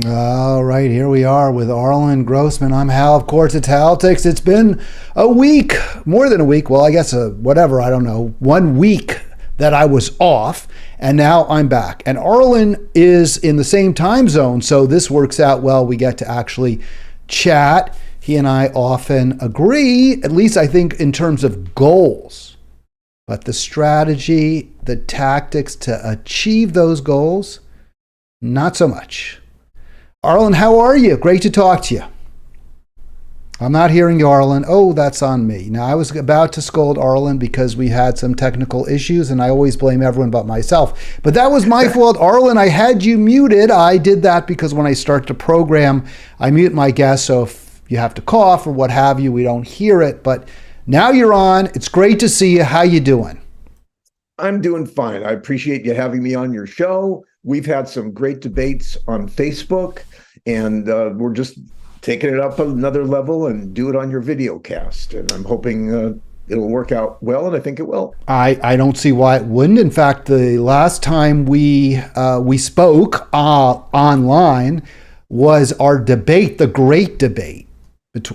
All right, here we are with Arlen Grossman. I'm Hal. Of course, it's Halitics. It's been a week, more than a week. Well, I guess whatever, I don't know, 1 week that I was off, and now I'm back. And Arlen is in the same time zone, so this works out well. We get to actually chat. He and I often agree, at least I think in terms of goals. But the strategy, the tactics to achieve those goals, not so much. Arlen, how are you? Great to talk to you. I'm not hearing you, Arlen. Oh, that's on me. Now, I was about to scold Arlen because we had some technical issues, and I always blame everyone but myself. But that was my fault. Arlen, I had you muted. I did that because when I start to program, I mute my guests, so if you have to cough or what have you, we don't hear it. But now you're on. It's great to see you. How you doing? I'm doing fine. I appreciate you having me on your show. We've had some great debates on Facebook, and we're just taking it up another level and do it on your video cast. And I'm hoping it'll work out well, and I think it will. I don't see why it wouldn't. In fact, the last time we spoke online was our debate, the great debate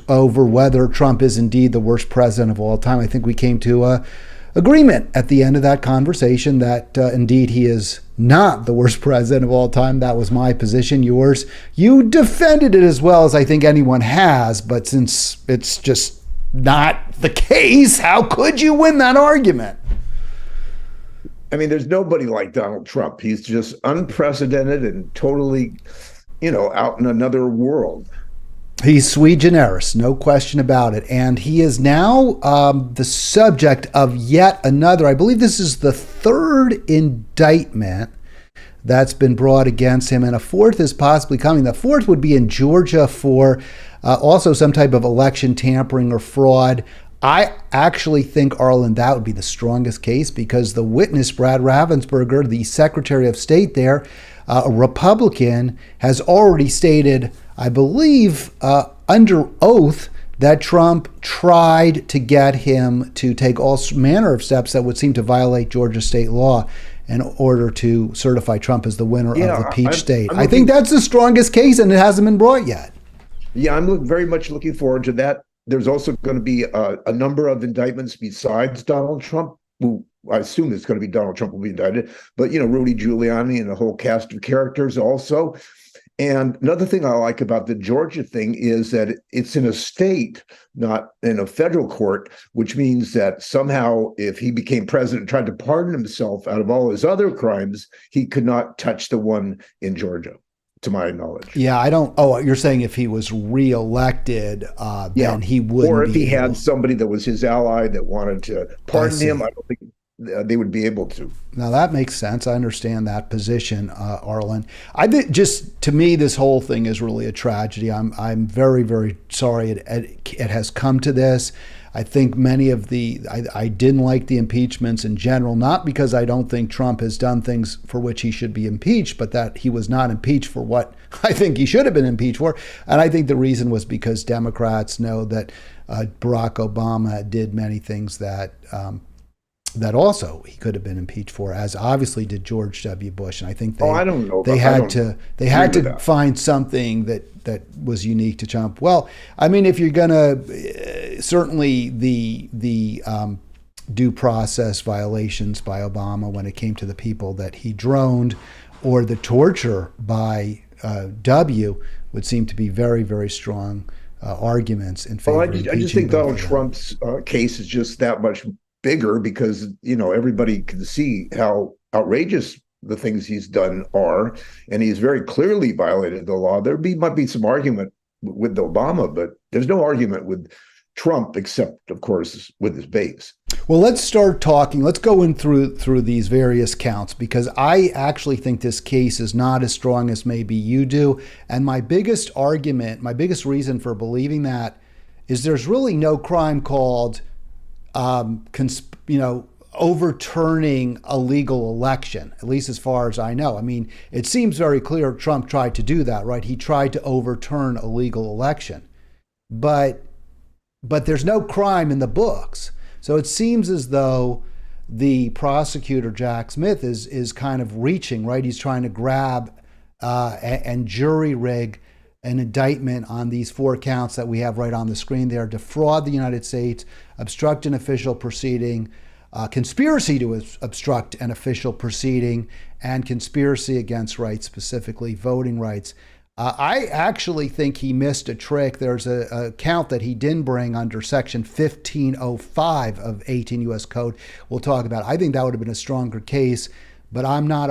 over whether Trump is indeed the worst president of all time. I think we came to a agreement at the end of that conversation that indeed he is not the worst president of all time. That was my position. Yours, you defended it as well as I think anyone has, but since it's just not the case, how could you win that argument? I mean, there's nobody like Donald Trump. He's just unprecedented and totally, out in another world. He's sui generis, no question about it. And he is now the subject of yet another, I believe this is the third indictment that's been brought against him. And a fourth is possibly coming. The fourth would be in Georgia for also some type of election tampering or fraud. I actually think, Arlen, that would be the strongest case because the witness, Brad Ravensburger, the Secretary of State there, a Republican, has already stated, I believe, under oath, that Trump tried to get him to take all manner of steps that would seem to violate Georgia state law in order to certify Trump as the winner of the Peach State. I think that's the strongest case, and it hasn't been brought yet. Yeah, I'm very much looking forward to that. There's also going to be a number of indictments besides Donald Trump, who I assume it's going to be Donald Trump will be indicted, but, Rudy Giuliani and a whole cast of characters also. And another thing I like about the Georgia thing is that it's in a state, not in a federal court, which means that somehow if he became president and tried to pardon himself out of all his other crimes, he could not touch the one in Georgia, to my knowledge. Yeah, I don't. Oh, you're saying if he was reelected, then he wouldn't. Or if he had somebody that was his ally that wanted to pardon him, I don't think they would be able to. Now that makes sense. I understand that position, Arlen. I think just to me, this whole thing is really a tragedy. I'm very, very sorry it has come to this. I think many of I didn't like the impeachments in general, not because I don't think Trump has done things for which he should be impeached, but that he was not impeached for what I think he should have been impeached for. And I think the reason was because Democrats know that Barack Obama did many things that also he could have been impeached for, as obviously did George W. Bush. And I think I don't know. They had to find something that was unique to Trump. Well, I mean, if you're gonna certainly the due process violations by Obama when it came to the people that he droned, or the torture by W, would seem to be very, very strong arguments in favor. Well, I just think Donald Trump's case is just that much bigger because everybody can see how outrageous the things he's done are, and he's very clearly violated the law. Might be some argument with Obama, but there's no argument with Trump except, of course, with his base. Well, let's start talking. Let's go in through these various counts, because I actually think this case is not as strong as maybe you do. And my biggest argument, my biggest reason for believing that is there's really no crime called overturning a legal election, at least as far as I know. I mean, it seems very clear Trump tried to do that, right? He tried to overturn a legal election, but there's no crime in the books. So it seems as though the prosecutor, Jack Smith, is kind of reaching, right? He's trying to grab and jury rig an indictment on these 4 counts that we have right on the screen there: defraud the United States, obstruct an official proceeding, conspiracy to obstruct an official proceeding, and conspiracy against rights, specifically voting rights. I actually think he missed a trick. There's a count that he didn't bring under Section 1505 of 18 U.S. Code. We'll talk about it. I think that would have been a stronger case, but I'm not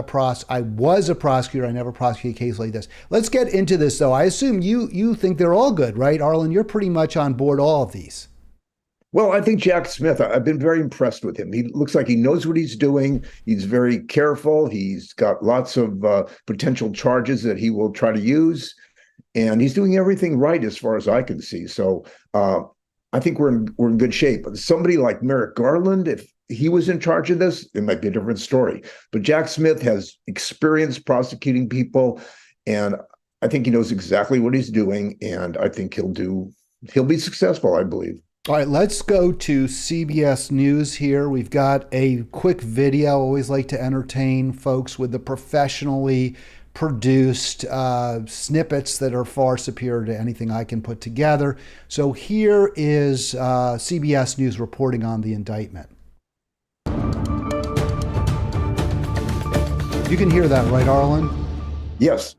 I was a prosecutor. I never prosecuted a case like this. Let's get into this, though. I assume you think they're all good, right, Arlen? You're pretty much on board all of these. Well, I think Jack Smith, I've been very impressed with him. He looks like he knows what he's doing. He's very careful. He's got lots of potential charges that he will try to use. And he's doing everything right as far as I can see. So I think we're in good shape. But somebody like Merrick Garland, if he was in charge of this, it might be a different story. But Jack Smith has experience prosecuting people, and I think he knows exactly what he's doing. And I think he'll be successful, I believe. All right, let's go to CBS News here. We've got a quick video. I always like to entertain folks with the professionally produced snippets that are far superior to anything I can put together. So here is CBS News reporting on the indictment. You can hear that, right, Arlen? Yes.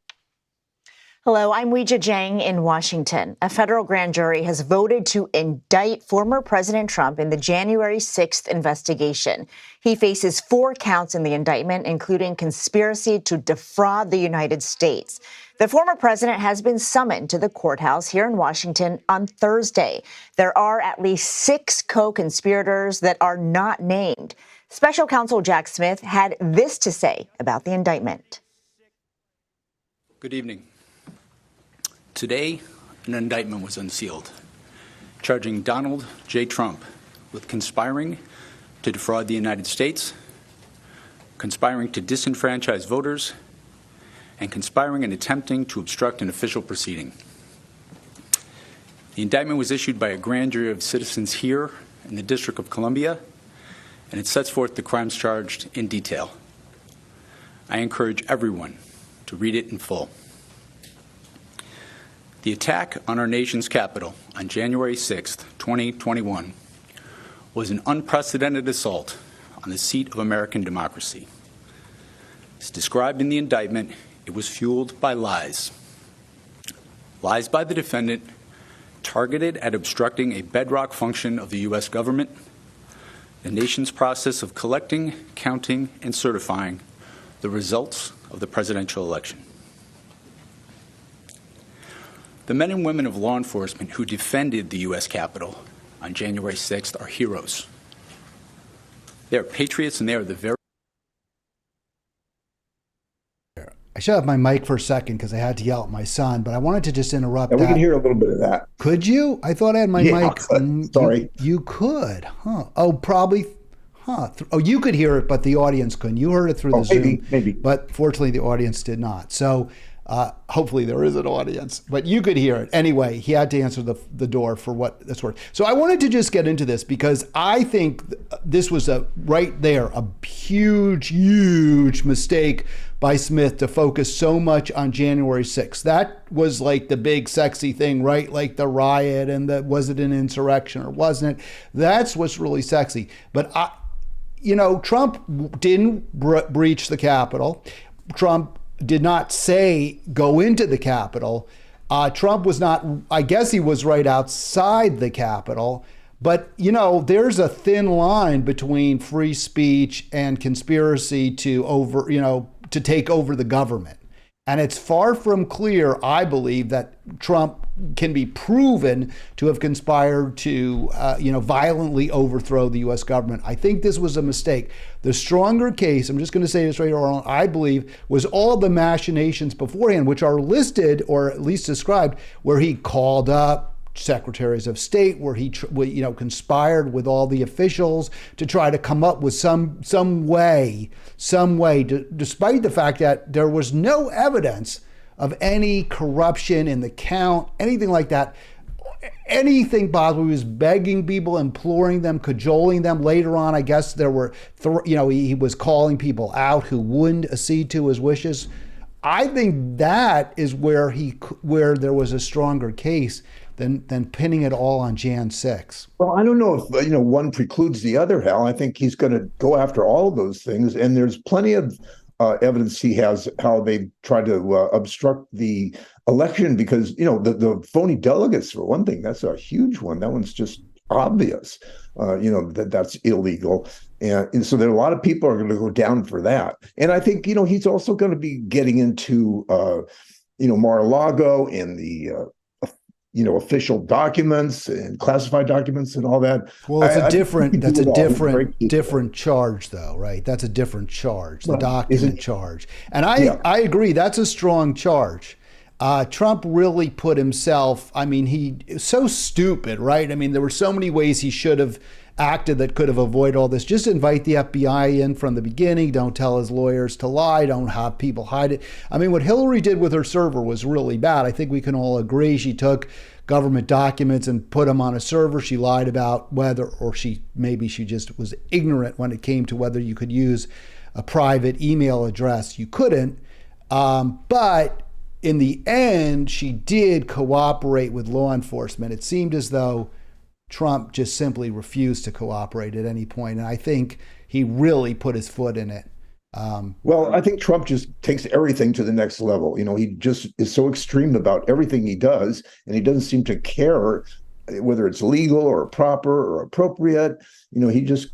Hello, I'm Weijia Jiang in Washington. A federal grand jury has voted to indict former President Trump in the January 6th investigation. He faces 4 counts in the indictment, including conspiracy to defraud the United States. The former president has been summoned to the courthouse here in Washington on Thursday. There are at least 6 co-conspirators that are not named. Special counsel Jack Smith had this to say about the indictment. Good evening. Today, an indictment was unsealed, charging Donald J. Trump with conspiring to defraud the United States, conspiring to disenfranchise voters, and conspiring and attempting to obstruct an official proceeding. The indictment was issued by a grand jury of citizens here in the District of Columbia, and it sets forth the crimes charged in detail. I encourage everyone to read it in full. The attack on our nation's capital on January 6, 2021, was an unprecedented assault on the seat of American democracy. As described in the indictment, it was fueled by lies. Lies by the defendant targeted at obstructing a bedrock function of the U.S. government, the nation's process of collecting, counting, and certifying the results of the presidential election. The men and women of law enforcement who defended the U.S. Capitol on January 6th are heroes. They are patriots, and they are the very... I shut off my mic for a second because I had to yell at my son, but I wanted to just interrupt We can hear a little bit of that. Could you? I thought I had my mic. Sorry. You could, huh? Oh, probably, huh? Oh, you could hear it, but the audience couldn't. You heard it through the Zoom. Maybe. But fortunately, the audience did not. So hopefully there is an audience, but you could hear it. Anyway, he had to answer the door for what that's worth. So I wanted to just get into this because I think this was a huge mistake by Smith to focus so much on January 6th. That was like the big sexy thing, right? Like the riot and was it an insurrection or wasn't it? That's what's really sexy. But Trump didn't breach the Capitol. Trump did not say go into the Capitol. Trump was not, I guess he was right outside the Capitol. But, there's a thin line between free speech and conspiracy to take over the government. And it's far from clear, I believe, that Trump can be proven to have conspired to, violently overthrow the U.S. government. I think this was a mistake. The stronger case, I'm just going to say this right, Arlen, I believe, was all the machinations beforehand, which are listed or at least described, where he called up secretaries of state, where he conspired with all the officials to try to come up with some way, despite the fact that there was no evidence of any corruption in the count, anything like that, anything possible. He was begging people, imploring them, cajoling them. Later on, I guess there were, he was calling people out who wouldn't accede to his wishes. I think that is where where there was a stronger case than pinning it all on Jan 6. Well, I don't know if one precludes the other, Hal. I think he's going to go after all of those things, and there's plenty of evidence he has how they tried to obstruct the election because the phony delegates, for one thing, that's a huge one. That one's just obvious, that's illegal. And so there are a lot of people are going to go down for that. And I think, he's also going to be getting into, Mar-a-Lago and the, official documents and classified documents and all that. Well, it's that's a different charge though, right? That's a different charge, the document charge. And I agree, that's a strong charge. Trump really put himself, he's so stupid, right? There were so many ways he should have acted that could have avoided all this. Just invite the FBI in from the beginning. Don't tell his lawyers to lie. Don't have people hide it. What Hillary did with her server was really bad. I think we can all agree. She took government documents and put them on a server. She lied about whether, or maybe she just was ignorant when it came to whether you could use a private email address. You couldn't. But in the end, she did cooperate with law enforcement. It seemed as though Trump just simply refused to cooperate at any point. And I think he really put his foot in it. Well, I think Trump just takes everything to the next level. He just is so extreme about everything he does, and he doesn't seem to care whether it's legal or proper or appropriate. He just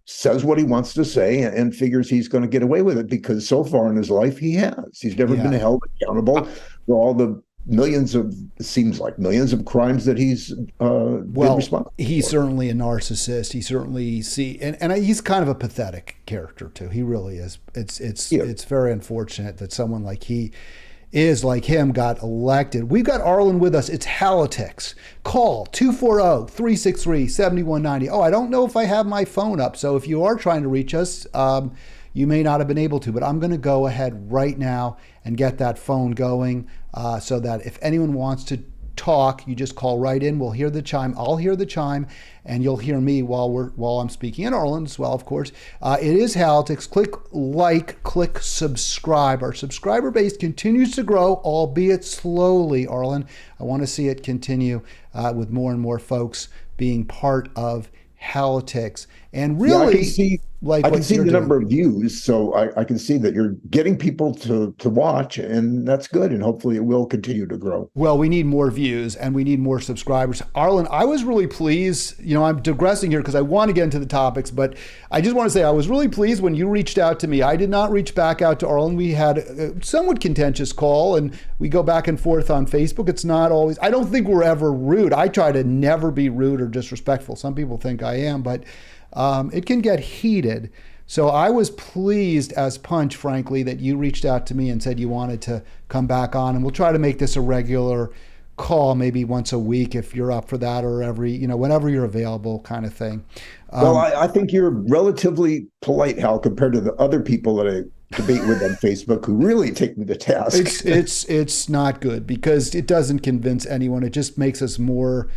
says what he wants to say and figures he's going to get away with it because so far in his life he has. He's never been held accountable for all the millions of crimes that he's been responsible for. He's certainly a narcissist. He certainly and he's kind of a pathetic character too. He really is. It's very unfortunate that someone like him got elected. We've got Arlen with us. It's Halitics. Call 240-363-7190. Oh, I don't know if I have my phone up. So if you are trying to reach us, you may not have been able to, but I'm going to go ahead right now and get that phone going so that if anyone wants to talk, you just call right in. We'll hear the chime. I'll hear the chime, and you'll hear me while I'm speaking, and Arlen as well, of course. It is Halitics. Click like, click subscribe. Our subscriber base continues to grow, albeit slowly, Arlen. I want to see it continue with more and more folks being part of Halitics. And really, I can see the number of views, so I can see that you're getting people to watch, and that's good, and hopefully it will continue to grow. Well, we need more views, and we need more subscribers. Arlen, I was really pleased. I'm digressing here because I want to get into the topics, but I just want to say I was really pleased when you reached out to me. I did not reach back out to Arlen. We had a somewhat contentious call, and we go back and forth on Facebook. It's not always, I don't think we're ever rude. I try to never be rude or disrespectful. Some people think I am, but it can get heated. So I was pleased as punch, frankly, that you reached out to me and said you wanted to come back on. And we'll try to make this a regular call, maybe once a week if you're up for that, or whenever you're available, kind of thing. Well, I think you're relatively polite, Hal, compared to the other people that I debate with on Facebook who really take me to task. It's not good because it doesn't convince anyone. It just makes us more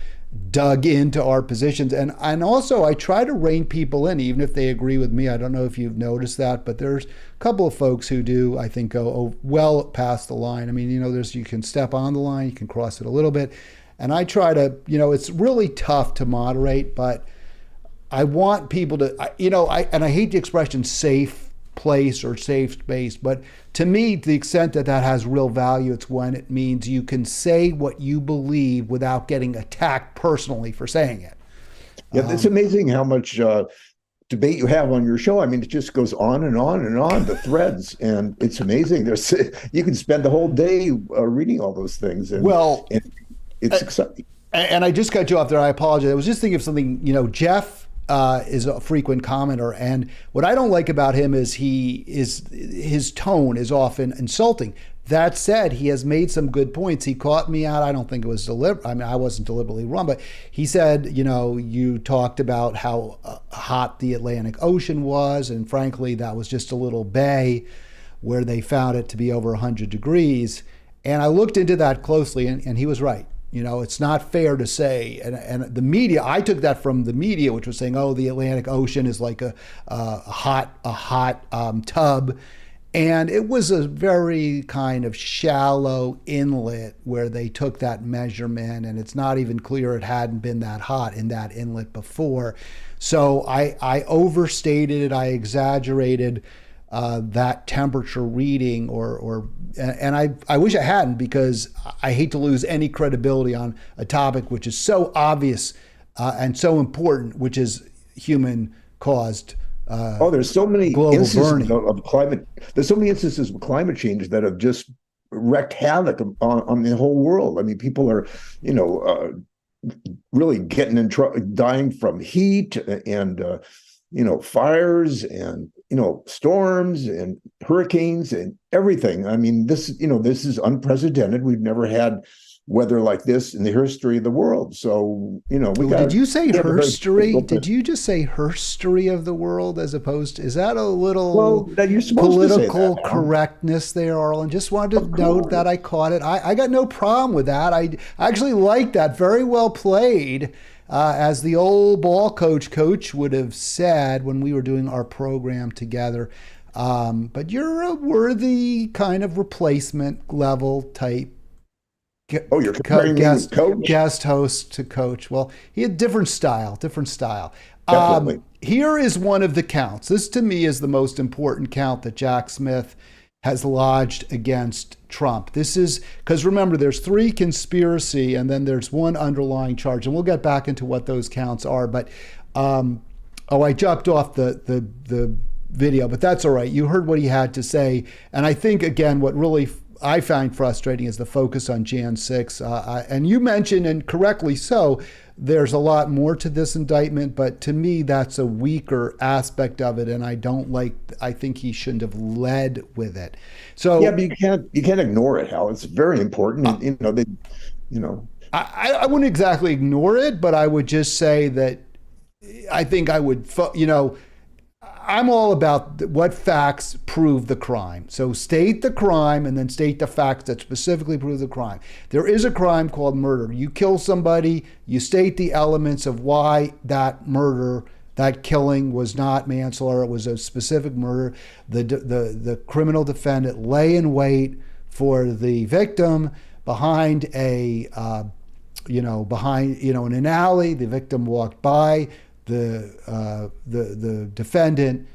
dug into our positions. And also I try to rein people in, even if they agree with me. I don't know if you've noticed that, but there's a couple of folks who do, I think, go well past the line. You can step on the line, you can cross it a little bit. And I try to, it's really tough to moderate, but I want people to, I hate the expression safe place or safe space, but to me, to the extent that has real value, it's when it means you can say what you believe without getting attacked personally for saying it. Yeah, it's amazing how much debate you have on your show. It just goes on and on and on, the threads, and it's amazing. You can spend the whole day reading all those things, and it's exciting. And I just cut you off there. I apologize. I was just thinking of something. Jeff is a frequent commenter, and what I don't like about him is his tone is often insulting. That said, he has made some good points. He caught me out. I don't think it was deliberate. I wasn't deliberately wrong, but he said, you talked about how hot the Atlantic Ocean was, and frankly, that was just a little bay where they found it to be over 100 degrees. And I looked into that closely, and he was right. It's not fair to say, and the media, I took that from the media, which was saying, oh, the Atlantic Ocean is like a hot tub. And it was a very kind of shallow inlet where they took that measurement, and it's not even clear it hadn't been that hot in that inlet before. So I overstated it, I exaggerated that temperature reading, and I wish I hadn't, because I hate to lose any credibility on a topic which is so obvious and so important, which is human caused. There's so many instances of climate. There's so many instances of climate change that have just wreaked havoc on the whole world. I mean, people are, really getting in trouble, dying from heat and fires and storms and hurricanes and everything. I mean, this is unprecedented. We've never had weather like this in the history of the world. So, did you say herstory? Did you just say herstory of the world as opposed to, is that a little political correctness there, Arlen? Just wanted to note that I caught it. I got no problem with that. I actually like that. Very well played. As the old ball coach would have said when we were doing our program together. But you're a worthy kind of replacement level type. You're comparing me with Coach? Guest host to Coach. Well, he had different style. Definitely. Here is one of the counts. This, to me, is the most important count that Jack Smith has lodged against Trump. This is, because remember, there's 3 conspiracy, and then there's 1 underlying charge, and we'll get back into what those counts are. But, I jumped off the video, but that's all right. You heard what he had to say. And I think, again, what really I find frustrating is the focus on Jan 6. And you mentioned, and correctly so, there's a lot more to this indictment, but to me, that's a weaker aspect of it. And I think he shouldn't have led with it. So yeah, but you can't ignore it, Hal. It's very important. I wouldn't exactly ignore it, but I would just say that I think I would, I'm all about what facts prove the crime. So state the crime and then state the facts that specifically prove the crime. There is a crime called murder. You kill somebody, you state the elements of why that murder, that killing was not manslaughter, it was a specific murder. The criminal defendant lay in wait for the victim behind an alley. The victim walked by. The defendant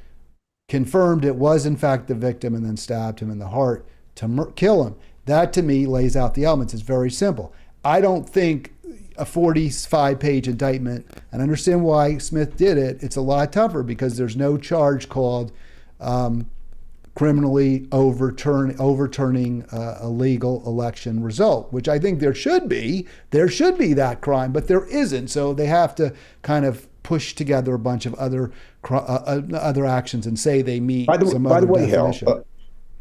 confirmed it was in fact the victim and then stabbed him in the heart to kill him. That to me lays out the elements. It's very simple. I don't think a 45-page indictment, and I understand why Smith did it, it's a lot tougher because there's no charge called criminally overturning a legal election result, which I think there should be. There should be that crime, but there isn't. So they have to kind of push together a bunch of other actions and say they meet some other definition. Hal,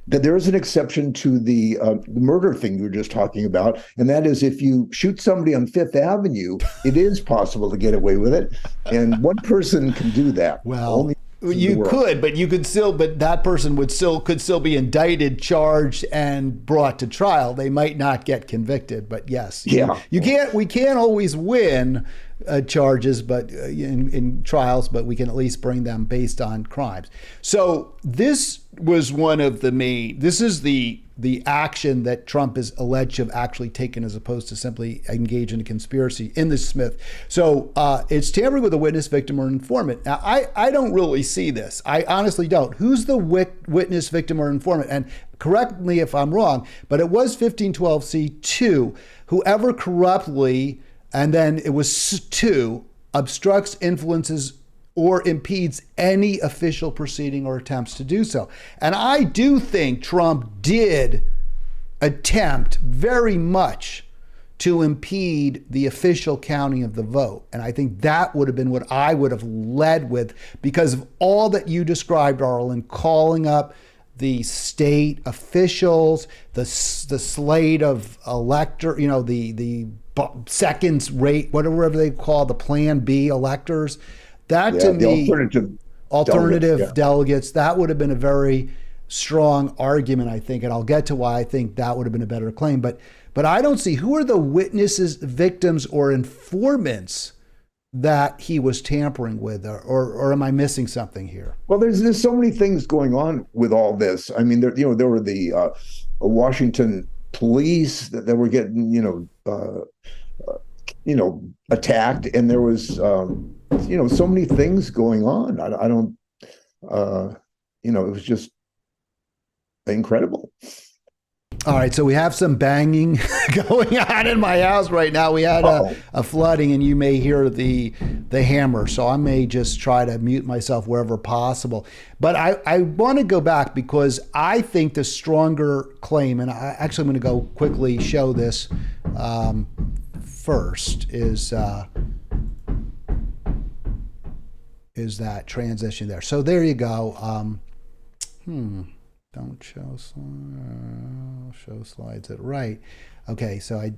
that there is an exception to the murder thing you were just talking about, and that is if you shoot somebody on Fifth Avenue, it is possible to get away with it, and one person can do that. Well, you could, but that person could still be indicted, charged, and brought to trial. They might not get convicted, but yes, we can't always win charges, but in trials, but we can at least bring them based on crimes. So this was one of the main. This is the action that Trump is alleged to have actually taken, as opposed to simply engage in a conspiracy in the Smith. So it's tampering with a witness, victim, or informant. Now, I don't really see this. I honestly don't. Who's the witness, victim, or informant? And correct me if I'm wrong, but it was 1512C2. Whoever corruptly, and then it was 2, obstructs, influences, or impedes any official proceeding or attempts to do so. And I do think Trump did attempt very much to impede the official counting of the vote. And I think that would have been what I would have led with, because of all that you described, Arlen, calling up the state officials, the slate of elector, the seconds rate, whatever they call the Plan B electors. That to me, alternative delegates, that would have been a very strong argument, I think, and I'll get to why I think that would have been a better claim. But I don't see who are the witnesses, victims, or informants that he was tampering with, or am I missing something here? Well, there's so many things going on with all this. I mean, there were the Washington police that were getting attacked, and there was so many things going on. I don't it was just incredible. All right, so we have some banging going on in my house right now. We had a flooding, and you may hear the hammer, so I may just try to mute myself wherever possible. But I want to go back because I think the stronger claim, and I'm going to go quickly show this first, is that transition there. So there you go. Don't show slides at right. Okay, so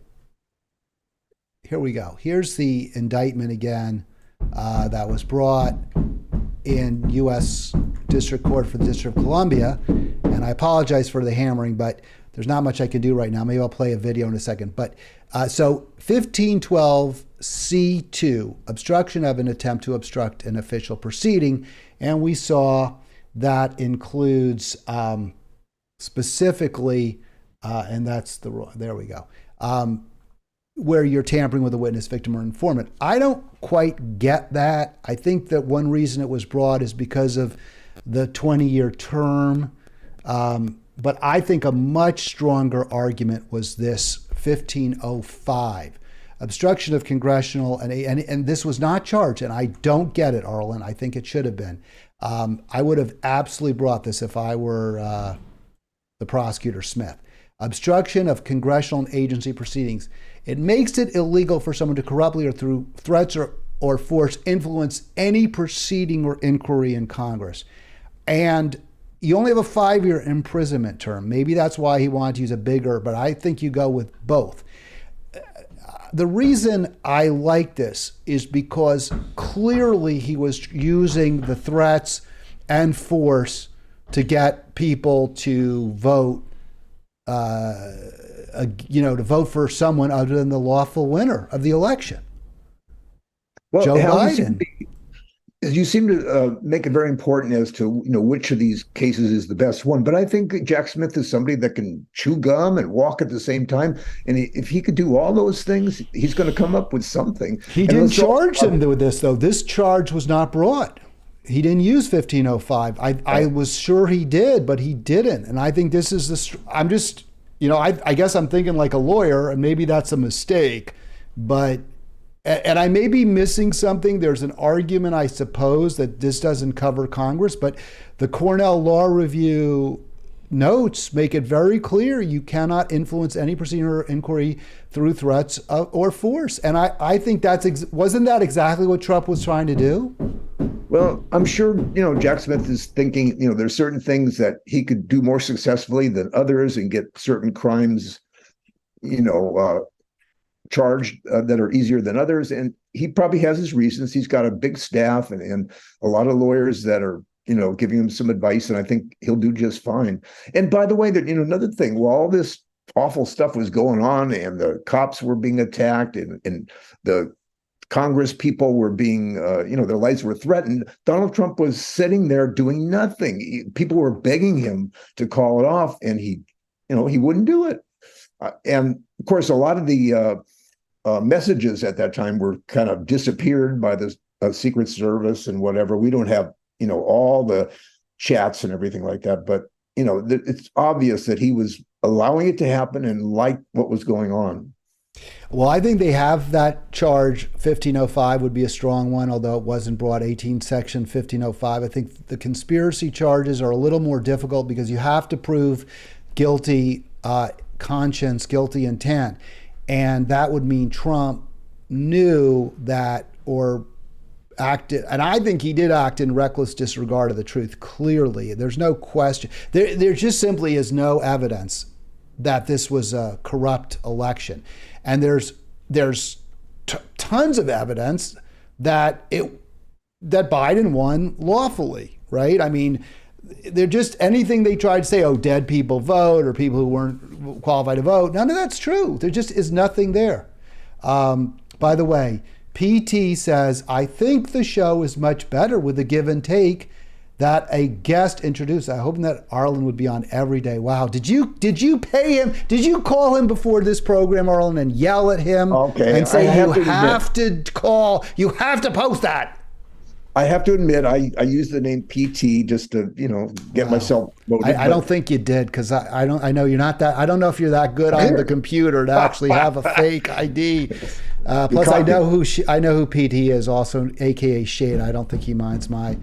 here we go. Here's the indictment again that was brought in U.S. District Court for the District of Columbia. And I apologize for the hammering, but there's not much I can do right now. Maybe I'll play a video in a second. But so 1512 C2, obstruction of an attempt to obstruct an official proceeding. And we saw that includes specifically, and that's there we go, where you're tampering with a witness, victim, or informant. I don't quite get that. I think that one reason it was brought is because of the 20-year term. But I think a much stronger argument was this 1505. Obstruction of congressional, and this was not charged, and I don't get it, Arlen. I think it should have been. I would have absolutely brought this if I were the prosecutor, Smith. Obstruction of congressional and agency proceedings. It makes it illegal for someone to corruptly or through threats or force influence any proceeding or inquiry in Congress. And you only have a 5-year imprisonment term. Maybe that's why he wanted to use a bigger, but I think you go with both. The reason I like this is because clearly he was using the threats and force to get people to vote, to vote for someone other than the lawful winner of the election, Joe Biden. You seem to make it very important as to which of these cases is the best one. But I think Jack Smith is somebody that can chew gum and walk at the same time. And if he could do all those things, he's going to come up with something. He didn't charge him with this, though. This charge was not brought. He didn't use 1505. I was sure he did, but he didn't. And I think this is I'm just, I guess I'm thinking like a lawyer, and maybe that's a mistake, but. And I may be missing something. There's an argument, I suppose, that this doesn't cover Congress, but the Cornell Law Review notes make it very clear you cannot influence any proceeding or inquiry through threats or force. And I think wasn't that exactly what Trump was trying to do? Well, I'm sure, Jack Smith is thinking, there's certain things that he could do more successfully than others and get certain crimes, charged that are easier than others. And he probably has his reasons. He's got a big staff and a lot of lawyers that are, giving him some advice. And I think he'll do just fine. And by the way, that, another thing, while all this awful stuff was going on and the cops were being attacked and the Congress people were being, their lives were threatened, Donald Trump was sitting there doing nothing. People were begging him to call it off, and he wouldn't do it. And of course, a lot of the messages at that time were kind of disappeared by the Secret Service and whatever. We don't have, all the chats and everything like that. But, it's obvious that he was allowing it to happen and liked what was going on. Well, I think they have that charge. 1505 would be a strong one, although it wasn't brought. 18 section 1505. I think the conspiracy charges are a little more difficult because you have to prove guilty conscience, guilty intent. And that would mean Trump knew that or acted, and I think he did act in reckless disregard of the truth, clearly. There's no question. There just simply is no evidence that this was a corrupt election. And there's tons of evidence that that Biden won lawfully, right? I mean, they're just anything they tried to say, dead people vote or people who weren't qualified to vote. None of that's true. There just is nothing there. By the way, PT says, I think the show is much better with the give and take that a guest introduced. I hope that Arlen would be on every day. Wow. Did you pay him? Did you call him before this program, Arlen, and yell at him and say, you have to call, you have to post that? I have to admit, I use the name PT just to, get myself voted. I don't think you did, because I know you're not that. I don't know if you're that good on the computer to actually have a fake ID. Plus, I know who PT is, also, AKA Shade. I don't think he minds my.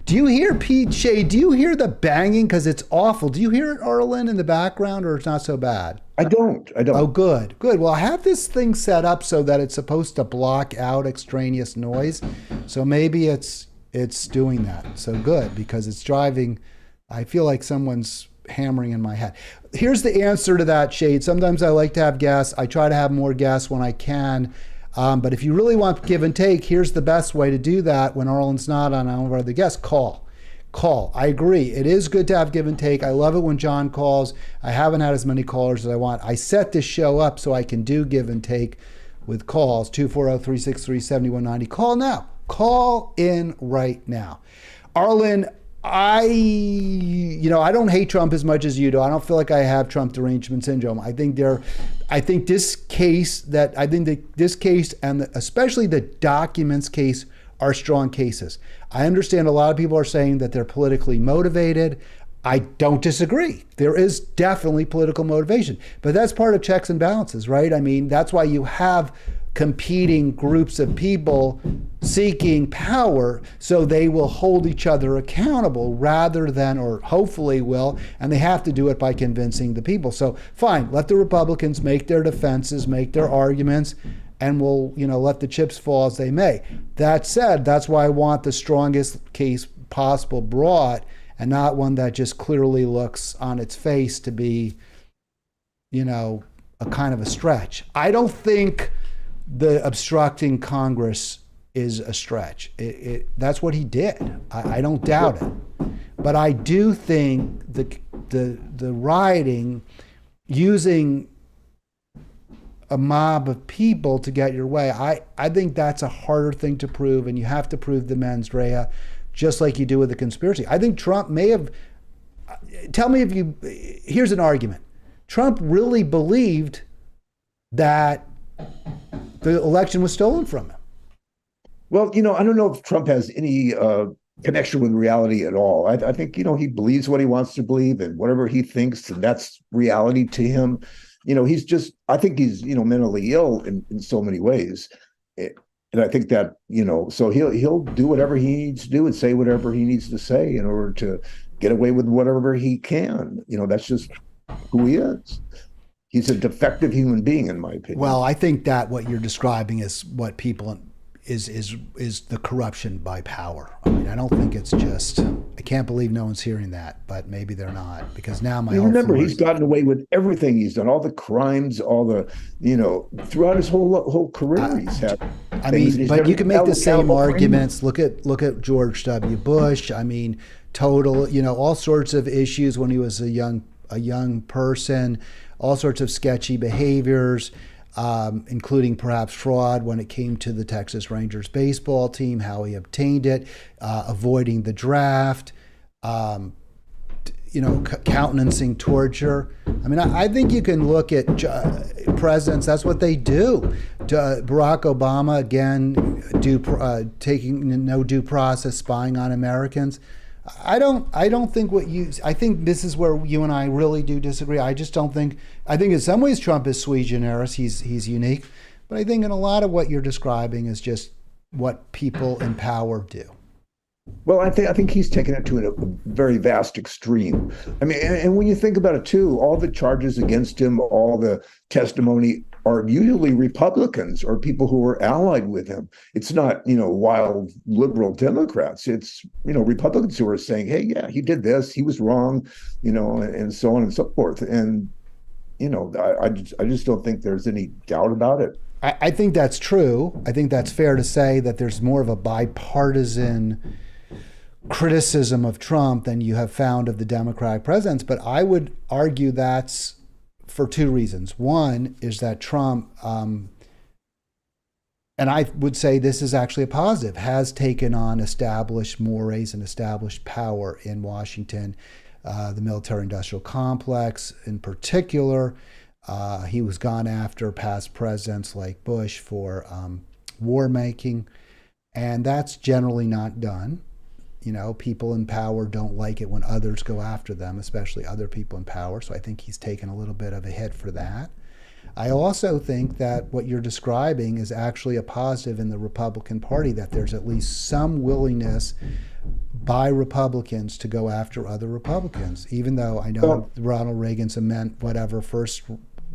Do you hear Pete Shade? Do you hear the banging? Because it's awful. Do you hear it, Arlen, in the background, or it's not so bad? I don't. Oh, good. Well, I have this thing set up so that it's supposed to block out extraneous noise. So maybe it's doing that. So good, because it's driving. I feel like someone's hammering in my head. Here's the answer to that, Shade. Sometimes I like to have guests. I try to have more guests when I can. But if you really want give and take, here's the best way to do that when Arlen's not on one of our other guests. Call. I agree. It is good to have give and take. I love it when John calls. I haven't had as many callers as I want. I set this show up so I can do give and take with calls. 240-363-7190. Call now. Call in right now. Arlen, I don't hate Trump as much as you do. I don't feel like I have Trump derangement syndrome. I think this case and especially the documents case are strong cases. I understand a lot of people are saying that they're politically motivated. I don't disagree. There is definitely political motivation, but that's part of checks and balances, right? I mean, that's why you have competing groups of people seeking power, so they will hold each other accountable rather than, or hopefully will, and they have to do it by convincing the people. So fine, let the Republicans make their defenses, make their arguments, and we'll, let the chips fall as they may. That said, that's why I want the strongest case possible brought, and not one that just clearly looks on its face to be, a kind of a stretch. I don't think the obstructing Congress is a stretch. That's what he did. I don't doubt it. But I do think the rioting, using a mob of people to get your way, I think that's a harder thing to prove, and you have to prove the mens rea, just like you do with the conspiracy. I think Trump may have, here's an argument. Trump really believed that the election was stolen from him. Well, I don't know if Trump has any connection with reality at all. I think, he believes what he wants to believe, and whatever he thinks, and that's reality to him. I think he's, mentally ill in so many ways. And I think that, so he'll do whatever he needs to do and say whatever he needs to say in order to get away with whatever he can. That's just who he is. He's a defective human being, in my opinion. Well, I think that what you're describing is what people is the corruption by power. I mean, I don't think it's just. I can't believe no one's hearing that, but maybe they're not, because now my. Remember, he's gotten away with everything he's done, all the crimes, all the throughout his whole career. He's had. I mean, but you can make the same arguments. Look at George W. Bush. I mean, all sorts of issues when he was a young person. All sorts of sketchy behaviors, including perhaps fraud when it came to the Texas Rangers baseball team, how he obtained it, avoiding the draft, countenancing torture. I mean, I think you can look at presidents. That's what they do. Barack Obama, again, taking no due process, spying on Americans. I don't think I think this is where you and I really do disagree. I just don't think, I think in some ways Trump is sui generis, he's unique, but I think in a lot of what you're describing is just what people in power do. Well, I think he's taken it to a very vast extreme. I mean, and when you think about it too, all the charges against him, all the testimony are usually Republicans or people who are allied with him. It's not, wild liberal Democrats. It's, Republicans who are saying, hey, yeah, he did this, he was wrong, and so on and so forth. And, I just don't think there's any doubt about it. I think that's true. I think that's fair to say that there's more of a bipartisan criticism of Trump than you have found of the Democratic presidents. But I would argue that's for two reasons. One is that Trump, and I would say this is actually a positive, has taken on established mores and established power in Washington, the military-industrial complex in particular. He was gone after past presidents like Bush for war making, and that's generally not done. You know, people in power don't like it when others go after them, especially other people in power. So I think he's taken a little bit of a hit for that. I also think that what you're describing is actually a positive in the Republican Party, that there's at least some willingness by Republicans to go after other Republicans, even though I know Ronald Reagan's first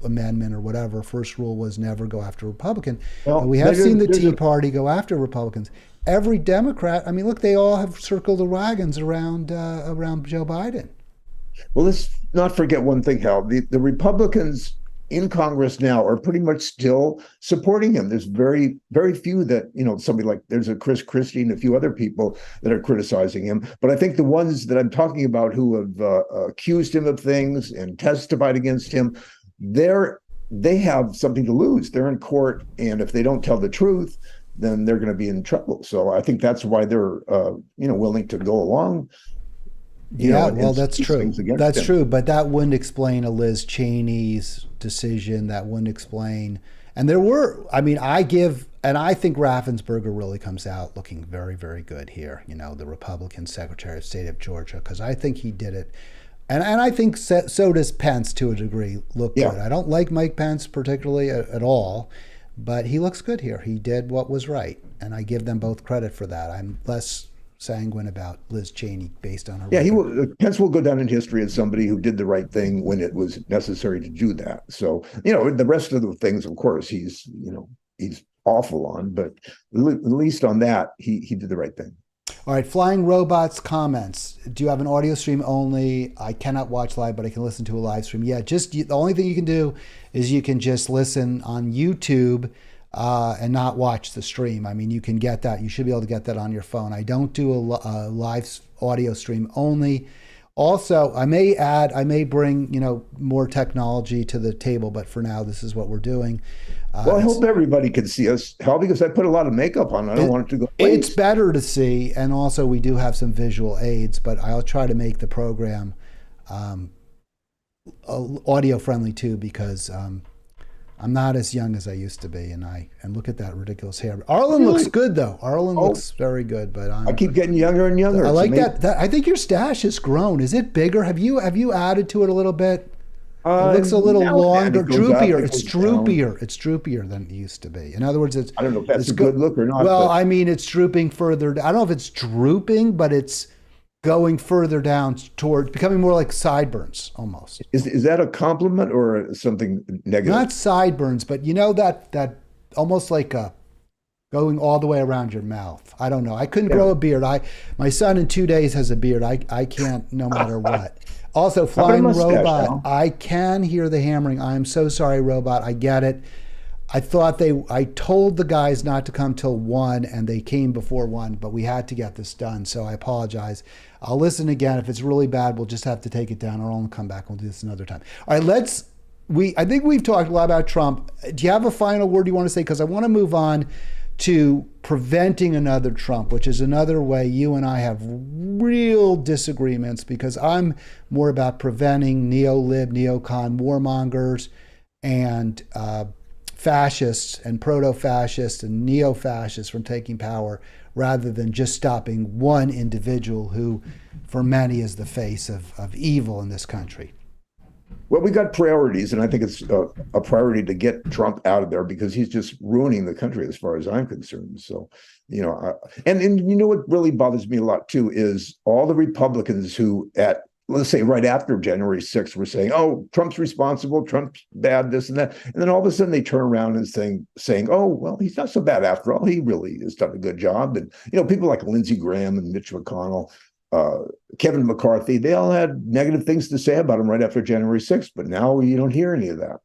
amendment or whatever, first rule was never go after a Republican. But we have seen the Tea Party go after Republicans. Every Democrat, I mean, look, they all have circled the wagons around Joe Biden. Well, let's not forget one thing, Hal. The Republicans in Congress now are pretty much still supporting him. There's very, very few that, somebody like, there's a Chris Christie and a few other people that are criticizing him. But I think the ones that I'm talking about who have accused him of things and testified against him, they have something to lose. They're in court, and if they don't tell the truth, then they're going to be in trouble. So I think that's why they're, willing to go along. Well, that's true. That's true, but that wouldn't explain a Liz Cheney's decision. That wouldn't explain. And there were, I think Raffensperger really comes out looking very, very good here. The Republican Secretary of State of Georgia, because I think he did it. And I think so does Pence to a degree. Look good. I don't like Mike Pence particularly at all. But he looks good here. He did what was right, and I give them both credit for that. I'm less sanguine about Liz Cheney based on her. Yeah, Pence will go down in history as somebody who did the right thing when it was necessary to do that. So, the rest of the things, of course, he's awful on, but at least on that, he did the right thing. All right, Flying Robots comments. Do you have an audio stream only? I cannot watch live, but I can listen to a live stream. Yeah, the only thing you can do is you can just listen on YouTube and not watch the stream. I mean, you can get that. You should be able to get that on your phone. I don't do a live audio stream only. Also, I may bring, more technology to the table, but for now, this is what we're doing. Well, I hope everybody can see us, Hal, because I put a lot of makeup on. I don't want it to go waste. It's better to see, and also we do have some visual aids, but I'll try to make the program audio friendly too, because I'm not as young as I used to be, and look at that ridiculous hair. Arlen looks good though. Arlen looks very good, but I keep getting younger and younger. I like that. I think your stash has grown. Is it bigger? Have you added to it a little bit? It looks a little longer, droopier. It's droopier. Down. It's droopier than it used to be. In other words, I don't know if that's a good look or not. Well, I mean, it's drooping further. I don't know if it's drooping, but it's going further down toward becoming more like sideburns almost. Is that a compliment or something negative? Not sideburns, but that almost like going all the way around your mouth. I don't know. I couldn't grow a beard. My son in 2 days has a beard. I can't no matter what. Also, Flying Robot, I can hear the hammering. I'm so sorry, Robot. I get it. I told the guys not to come till 1, and they came before 1, but we had to get this done, so I apologize. I'll listen again. If it's really bad, we'll just have to take it down, or I'll come back. We'll do this another time. All right, I think we've talked a lot about Trump. Do you have a final word you want to say? Because I want to move on to preventing another Trump, which is another way you and I have real disagreements, because I'm more about preventing neo-lib, neocon warmongers and fascists and proto-fascists and neo-fascists from taking power, rather than just stopping one individual who, for many, is the face of evil in this country. Well, we got priorities, and I think it's a priority to get Trump out of there, because he's just ruining the country as far as I'm concerned. So, and what really bothers me a lot too is all the Republicans who let's say right after January 6th were saying, oh, Trump's responsible, Trump's bad, this and that. And then all of a sudden they turn around and saying, oh, well, he's not so bad after all. He really has done a good job. And, people like Lindsey Graham and Mitch McConnell, Kevin McCarthy, they all had negative things to say about him right after January 6th, but now you don't hear any of that.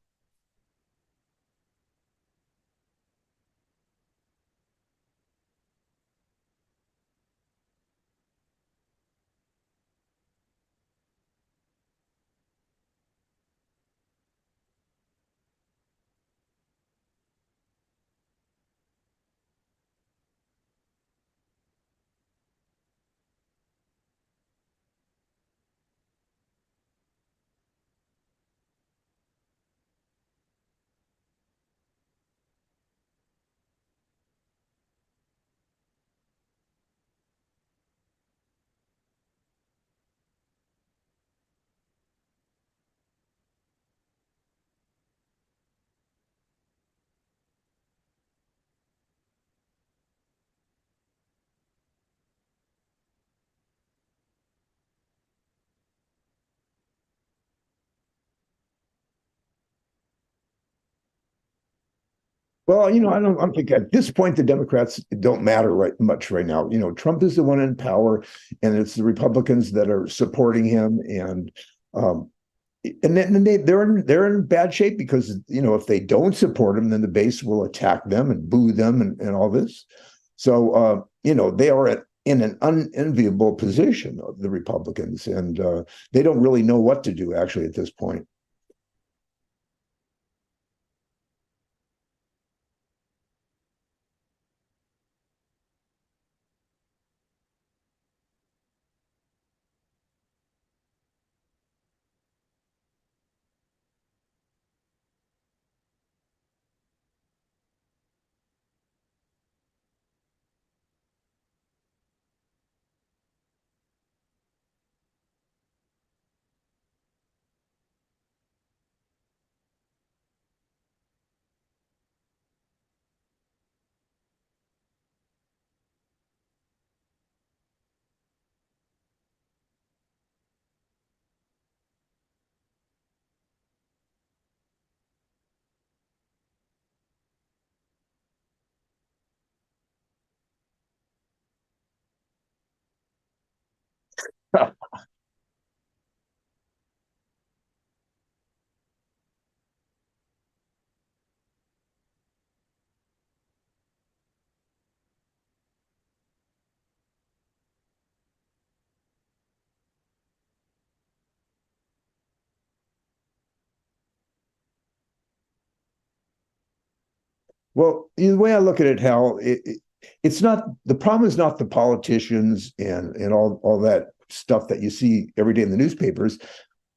Well, I don't think at this point the Democrats don't matter much right now. Trump is the one in power, and it's the Republicans that are supporting him, um, and they're in bad shape because if they don't support him, then the base will attack them and boo them and all this. So they are in an unenviable position of the Republicans, and they don't really know what to do actually at this point. Well, the way I look at it, Hal, it's not the problem is not the politicians and all that stuff that you see every day in the newspapers.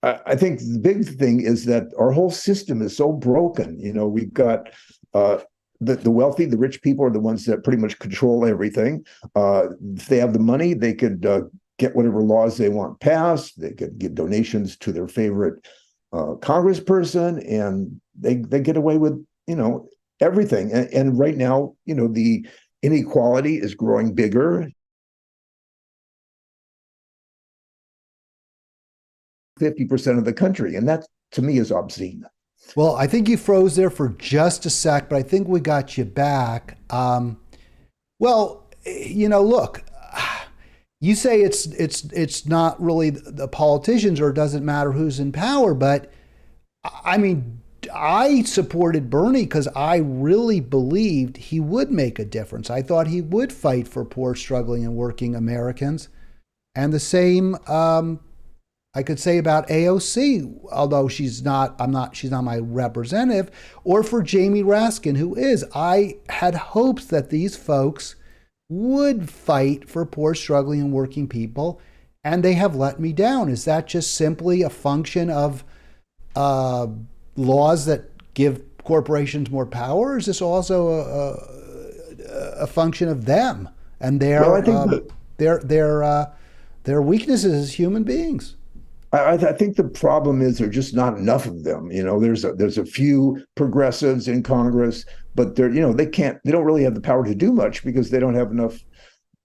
I think the big thing is that our whole system is so broken. We've got the wealthy, the rich people are the ones that pretty much control everything. If they have the money, they could get whatever laws they want passed. They could give donations to their favorite congressperson, and they get away with everything. And right now, the inequality is growing bigger. 50% of the country, and that to me is obscene. Well, I think you froze there for just a sec, but I think we got you back. Look, you say it's not really the politicians, or it doesn't matter who's in power, but I mean, I supported Bernie because I really believed he would make a difference. I thought he would fight for poor, struggling, and working Americans. And the same I could say about AOC, although she's not my representative, or for Jamie Raskin, who is. I had hopes that these folks would fight for poor, struggling, and working people, and they have let me down. Is that just simply a function of laws that give corporations more power? Or is this also a function of them and their weaknesses as human beings? I think the problem is there are just not enough of them. There's a few progressives in Congress, but they don't really have the power to do much because they don't have enough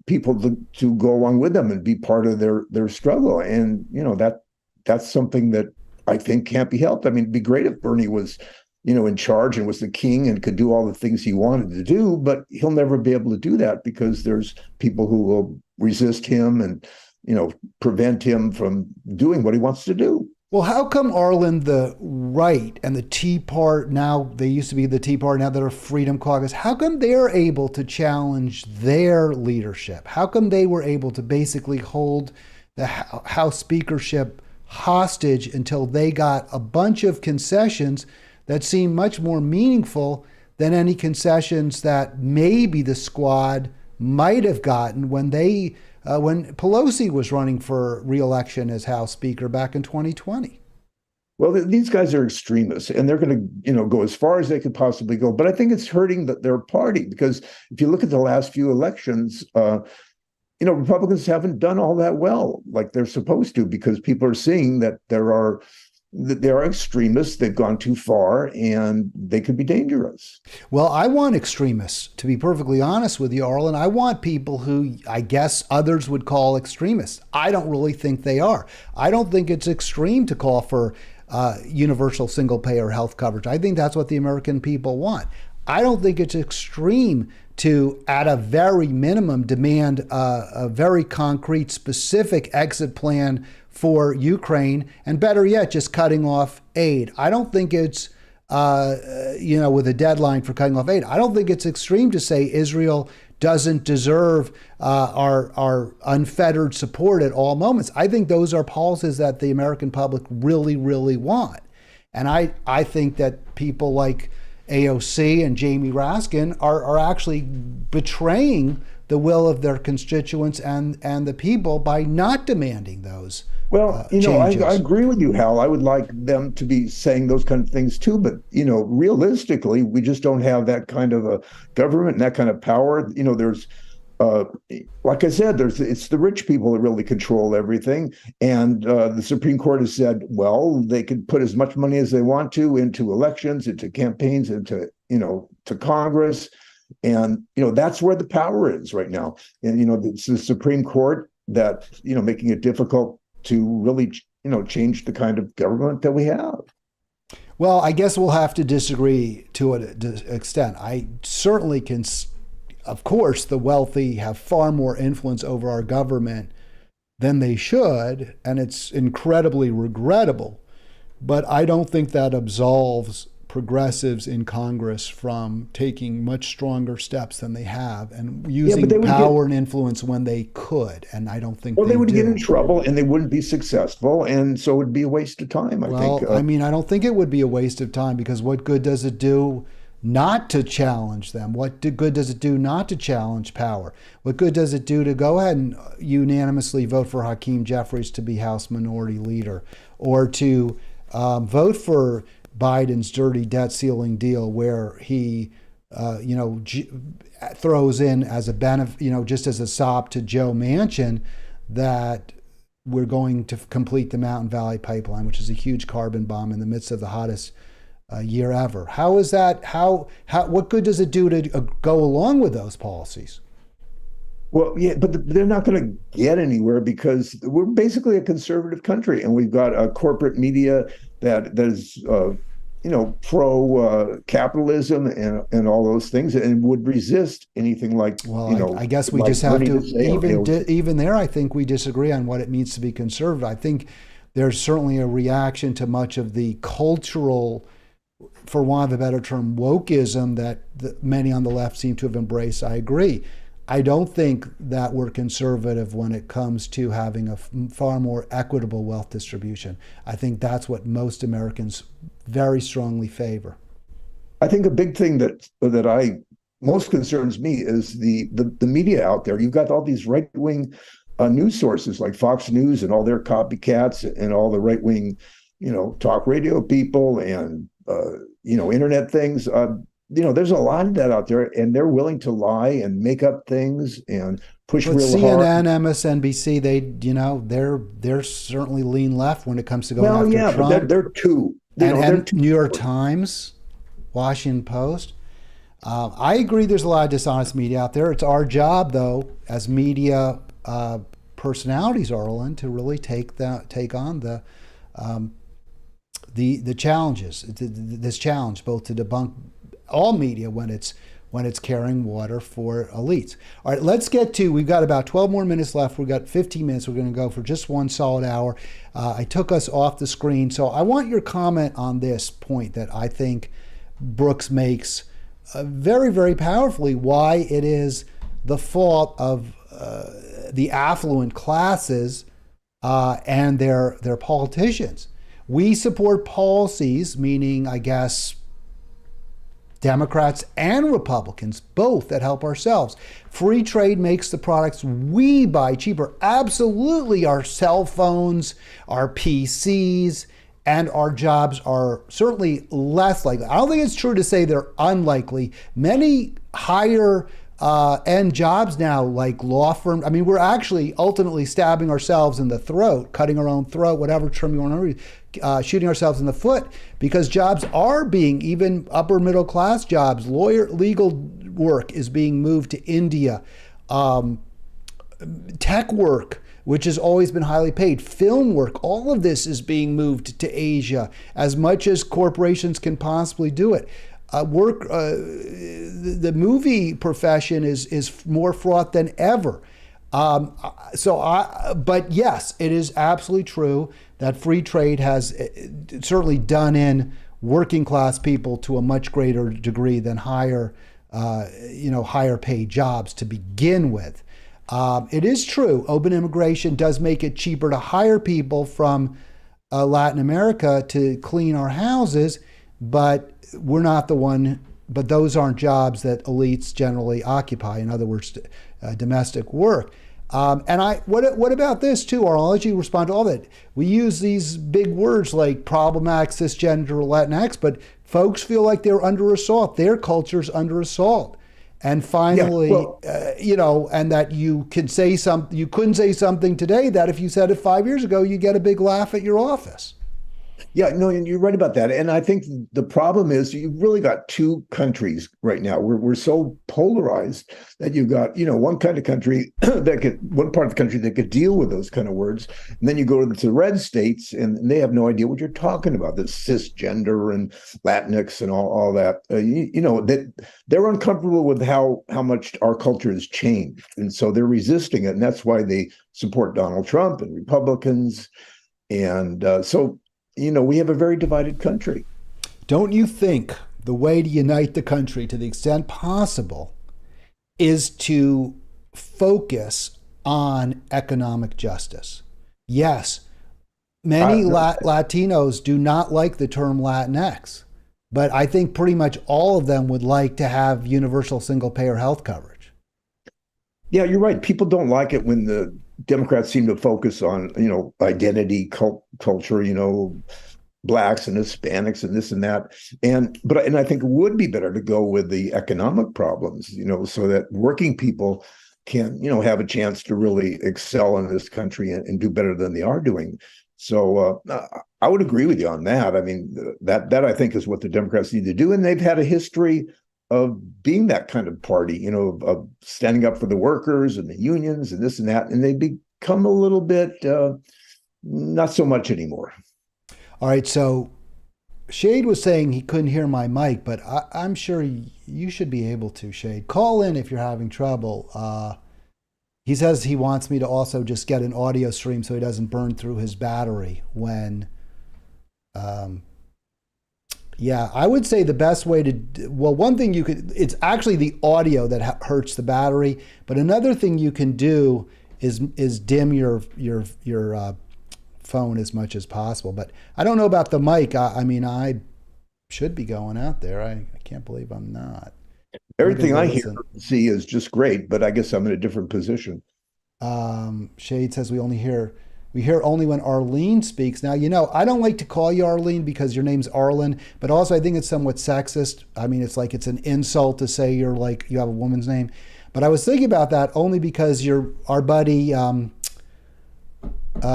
people to go along with them and be part of their struggle. And that's something that I think can't be helped. I mean, it'd be great if Bernie was, in charge and was the king and could do all the things he wanted to do, but he'll never be able to do that because there's people who will resist him and prevent him from doing what he wants to do. Well, how come, Arlen, the right and the Tea Party, now they used to be the Tea Party, now they're Freedom Caucus, how come they're able to challenge their leadership? How come they were able to basically hold the House speakership hostage until they got a bunch of concessions that seem much more meaningful than any concessions that maybe the squad might have gotten when Pelosi was running for re-election as House Speaker back in 2020? Well, these guys are extremists, and they're going to, go as far as they could possibly go. But I think it's hurting their party because if you look at the last few elections, Republicans haven't done all that well, like they're supposed to, because people are seeing that there are extremists. They've gone too far, and they could be dangerous. Well, I want extremists, to be perfectly honest with you, Arlen. I want people who I guess others would call extremists. I don't really think they are. I don't think it's extreme to call for universal single-payer health coverage. I think that's what the American people want. I don't think it's extreme to, at a very minimum, demand a very concrete, specific exit plan for Ukraine, and better yet, just cutting off aid. I don't think it's, with a deadline for cutting off aid. I don't think it's extreme to say Israel doesn't deserve our unfettered support at all moments. I think those are policies that the American public really, really want. And I think that people like AOC and Jamie Raskin are actually betraying the will of their constituents and the people by not demanding those. Well, I agree with you, Hal. I would like them to be saying those kind of things too. But, realistically, we just don't have that kind of a government and that kind of power. There's, like I said, it's the rich people that really control everything. And the Supreme Court has said, well, they can put as much money as they want to into elections, into campaigns, into, to Congress. And, that's where the power is right now. And, it's the Supreme Court that, making it difficult to really, change the kind of government that we have. Well, I guess we'll have to disagree to an extent. I certainly can, of course, the wealthy have far more influence over our government than they should, and it's incredibly regrettable. But I don't think that absolves progressives in Congress from taking much stronger steps than they have and using power and influence when they could. And I don't think they would get in trouble and they wouldn't be successful. And so it'd be a waste of time, I think. I don't think it would be a waste of time, because what good does it do not to challenge them? What good does it do not to challenge power? What good does it do to go ahead and unanimously vote for Hakeem Jeffries to be House Minority Leader, or to vote for Biden's dirty debt ceiling deal, where he, throws in as a benefit, just as a sop to Joe Manchin, that we're going to complete the Mountain Valley Pipeline, which is a huge carbon bomb in the midst of the hottest year ever. How is that? What good does it do to go along with those policies? Well, yeah, but they're not going to get anywhere, because we're basically a conservative country, and we've got a corporate media that is, pro capitalism and all those things, and would resist anything like. Well, I guess we just have to even there. I think we disagree on what it means to be conservative. I think there's certainly a reaction to much of the cultural, for want of a better term, wokeism that many on the left seem to have embraced. I agree. I don't think that we're conservative when it comes to having a far more equitable wealth distribution. I think that's what most Americans very strongly favor. I think a big thing that most concerns me is the media out there. You've got all these right-wing news sources like Fox News and all their copycats, and all the right-wing, talk radio people and internet things. There's a lot of that out there, and they're willing to lie and make up things and push real CNN, hard. MSNBC, they're certainly lean left when it comes to going after Trump. But they're two. And New York Times, Washington Post. I agree there's a lot of dishonest media out there. It's our job, though, as media personalities, Arlen, to really take on the challenges. This challenge, both to debunk all media when it's carrying water for elites. All right, we've got about 12 more minutes left. We've got 15 minutes. We're going to go for just one solid hour. I took us off the screen, so I want your comment on this point that I think Brooks makes very, very powerfully, why it is the fault of the affluent classes and their politicians. We support policies, meaning, I guess, Democrats and Republicans, both, that help ourselves. Free trade makes the products we buy cheaper. Absolutely, our cell phones, our PCs, and our jobs are certainly less likely. I don't think it's true to say they're unlikely. Many higher end jobs now, like law firms, we're actually ultimately stabbing ourselves in the throat, cutting our own throat, whatever term you want to use. Shooting ourselves in the foot, because jobs are being, even upper middle class jobs, legal work is being moved to India. Tech work, which has always been highly paid, film work, all of this is being moved to Asia as much as corporations can possibly do it. The movie profession is more fraught than ever. But yes, it is absolutely true that free trade has certainly done in working class people to a much greater degree than higher paid jobs to begin with. It is true, open immigration does make it cheaper to hire people from Latin America to clean our houses, but we're not the one. But those aren't jobs that elites generally occupy. In other words, domestic work. What about this too? I'll let you respond to all that. We use these big words like problematic, cisgender, Latinx, but folks feel like they're under assault. Their culture's under assault. And finally, and that you couldn't say something today that if you said it 5 years ago, you get a big laugh at your office. Yeah, no, and you're right about that. And I think the problem is you've really got two countries right now. We're so polarized that you've got, one kind of country one part of the country that could deal with those kind of words. And then you go to the red states and they have no idea what you're talking about, this cisgender and Latinx and all that. That they're uncomfortable with how much our culture has changed. And so they're resisting it. And that's why they support Donald Trump and Republicans. And we have a very divided country. Don't you think the way to unite the country to the extent possible is to focus on economic justice? Yes, many Latinos do not like the term Latinx, but I think pretty much all of them would like to have universal single-payer health coverage. Yeah, you're right. People don't like it when the Democrats seem to focus on, identity, culture, blacks and Hispanics and this and that. And I think it would be better to go with the economic problems, so that working people can, have a chance to really excel in this country and do better than they are doing. So I would agree with you on that. I mean, that I think is what the Democrats need to do. And they've had a history of being that kind of party, of standing up for the workers and the unions and this and that. And they become a little bit not so much anymore. All right. So Shade was saying he couldn't hear my mic, but I'm sure you should be able to, Shade. Call in if you're having trouble. He says he wants me to also just get an audio stream so he doesn't burn through his battery when... Yeah, I would say the best way one thing you could, it's actually the audio that hurts the battery, but another thing you can do is dim your phone as much as possible. But I don't know about the mic. I should be going out there. I can't believe I'm not. Everything I hear and see is just great, but I guess I'm in a different position. Shade says we hear only when Arlene speaks. Now, I don't like to call you Arlene because your name's Arlen, but also I think it's somewhat sexist. I mean, it's like it's an insult to say you have a woman's name. But I was thinking about that only because our buddy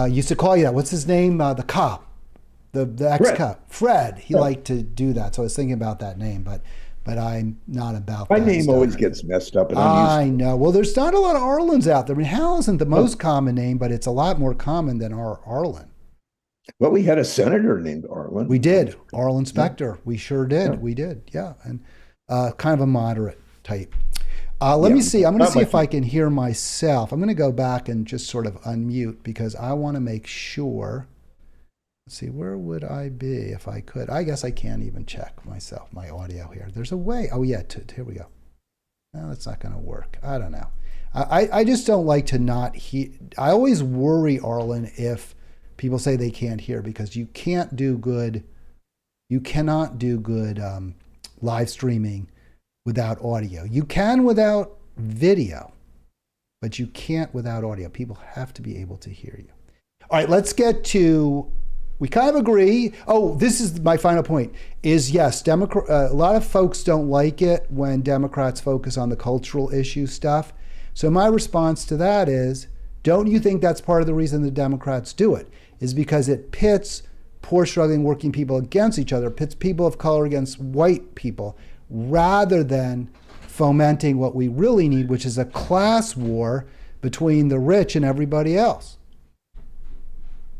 used to call you that. What's his name? The cop, the ex-cop, Fred. He liked to do that. So I was thinking about that name, but I'm not about my that. My name stuff. always gets messed up. And I know. Well, there's not a lot of Arlens out there. I mean, Hal isn't the most common name, but it's a lot more common than Arlen. Well, we had a senator named Arlen. We did. Arlen Specter. Yeah. We sure did. Yeah. We did. Yeah. And kind of a moderate type. Let me see. I'm going to see if I can hear myself. I'm going to go back and just sort of unmute because I want to make sure. Let's see, where would I be if I could? I guess I can't even check myself, my audio here. There's a way. Oh, yeah, here we go. No, that's not going to work. I don't know. I just don't like to not hear. I always worry, Arlen, if people say they can't hear because you cannot do good live streaming without audio. You can without video, but you can't without audio. People have to be able to hear you. All right, let's get to... We kind of agree. Oh, this is my final point, is yes, a lot of folks don't like it when Democrats focus on the cultural issue stuff. So my response to that is, don't you think that's part of the reason the Democrats do it? Is because it pits poor, struggling, working people against each other, pits people of color against white people, rather than fomenting what we really need, which is a class war between the rich and everybody else.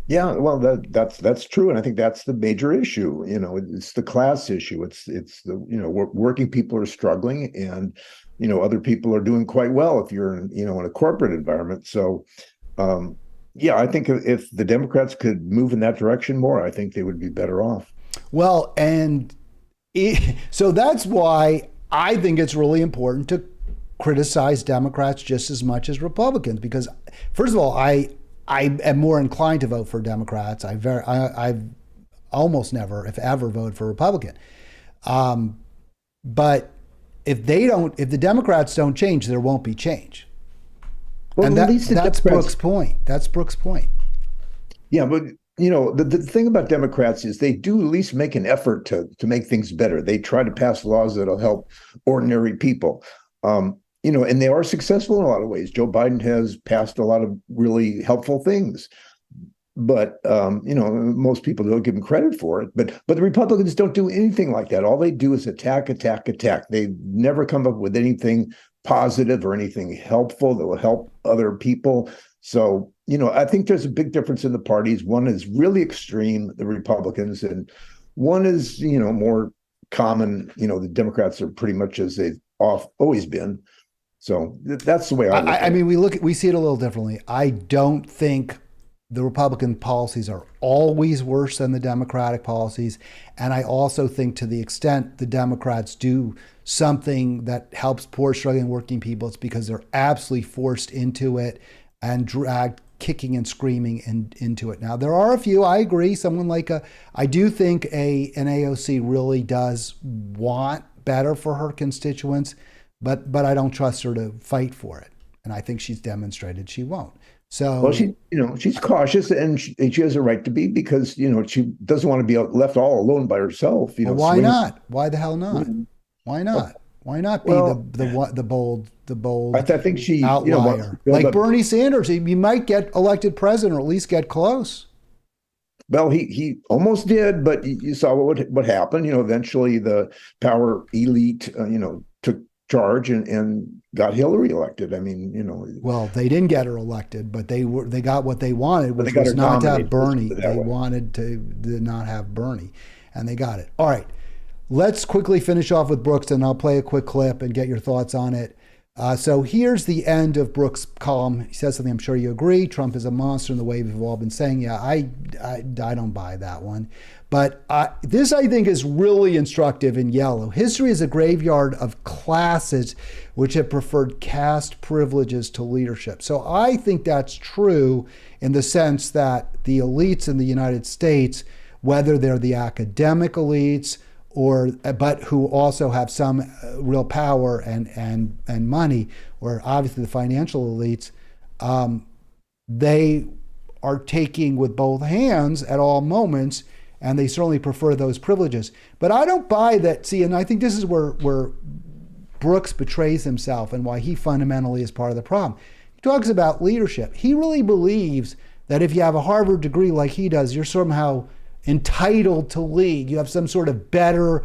Yeah, well, that's true, and I think that's the major issue. It's the class issue. It's the working people are struggling, and other people are doing quite well if you're in a corporate environment. So, um, yeah, I think if the Democrats could move in that direction more, I think they would be better off. Well, so that's why I think it's really important to criticize Democrats just as much as Republicans, because first of all, I am more inclined to vote for Democrats. I've almost never, if ever, voted for Republican. But if the Democrats don't change, there won't be change. Well, And at least the that's Democrats, Brooks' point. That's Brooks' point. yeah, but the thing about Democrats is they do at least make an effort to make things better. They try to pass laws that'll help ordinary people. And they are successful in a lot of ways. Joe Biden has passed a lot of really helpful things, but most people don't give him credit for it. But the Republicans don't do anything like that. All they do is attack, attack, attack. They never come up with anything positive or anything helpful that will help other people. So, I think there's a big difference in the parties. One is really extreme, the Republicans, and one is, more common. The Democrats are pretty much as they've always been. So that's the way I look at I it. mean, we see it a little differently. I don't think the Republican policies are always worse than the Democratic policies. And I also think to the extent the Democrats do something that helps poor, struggling, working people, it's because they're absolutely forced into it and dragged kicking and screaming into it. Now, there are a few, I agree, I do think an AOC really does want better for her constituents, but I don't trust her to fight for it. And I think she's demonstrated she won't. So, Well, she's cautious, and she has a right to be, because she doesn't want to be left all alone by herself. well, why not? Why the hell not? Why not? Why not be Well, the bold I think she outlier wants to build like up. Bernie Sanders? He might get elected president, or at least get close. Well, he almost did, but you saw what happened. Eventually the power elite, took charge and got Hillary elected. I mean, Well, they didn't get her elected, but they got what they wanted, But they which got was her not to have nominated, Bernie. let's put it that They way. wanted to not have Bernie, and they got it. All right, let's quickly finish off with Brooks, and I'll play a quick clip and get your thoughts on it. So here's the end of Brooks' column. He says something I'm sure you agree. Trump is a monster in the way we've all been saying. Yeah, I don't buy that one. But this, I think, is really instructive in yellow. History is a graveyard of classes which have preferred caste privileges to leadership. So I think that's true in the sense that the elites in the United States, whether they're the academic elites, but who also have some real power and money, or obviously the financial elites, they are taking with both hands at all moments, and they certainly prefer those privileges. But I don't buy that. See, and I think this is where Brooks betrays himself and why he fundamentally is part of the problem. He talks about leadership. He really believes that if you have a Harvard degree like he does, you're somehow entitled to lead. You have some sort of better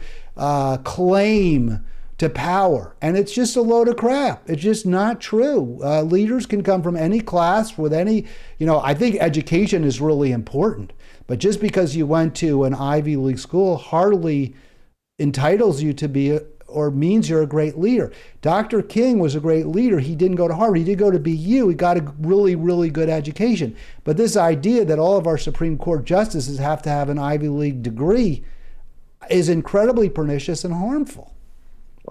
claim to power. And it's just a load of crap. It's just not true. Leaders can come from any class with any, I think education is really important. But just because you went to an Ivy League school hardly entitles you to be or means you're a great leader. Dr. King was a great leader. He didn't go to Harvard. He did go to BU. He got a really, really good education. But this idea that all of our Supreme Court justices have to have an Ivy League degree is incredibly pernicious and harmful.